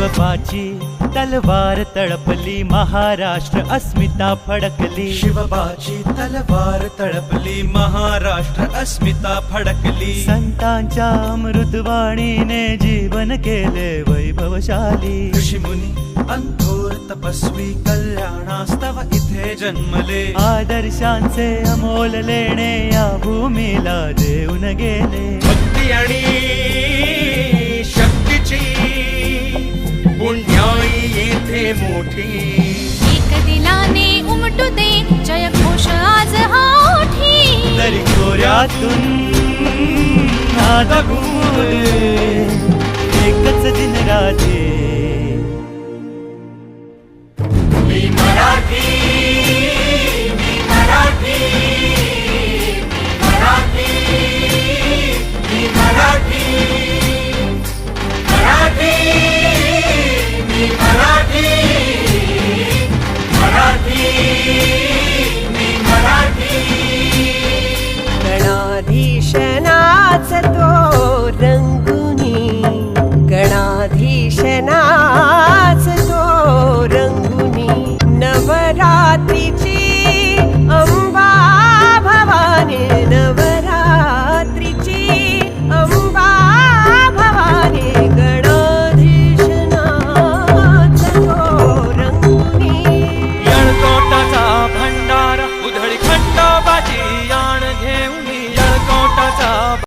शिवबाची तलवार तळपली, महाराष्ट्र अस्मिता फडकली. शिवबाची तलवार तळपली, महाराष्ट्र अस्मिता फडकली. संतांच्या अमृतवाणीने जीवन केले वैभवशाली. ऋषीमुनी अंथोर तपस्वी कल्याणास्तव इथे जन्मले. आदर्शांचे अमोल लेणे या भूमीला देऊन गेले. भक्ती आणि शक्तीची पुण्याई येथे मोठी. एक दिलाने उमटू दे जय घोष आज हा ओठी. तरी खोऱ्यातून नाद घुमू दे, एकच दिन राधे. मी मराठी, मी मराठी, मी मराठी, मी मराठी, मराठी, मी मराठी, मराठी, मी मराठी. गणाधीशनाच तो रंगुनी, गणाधीशना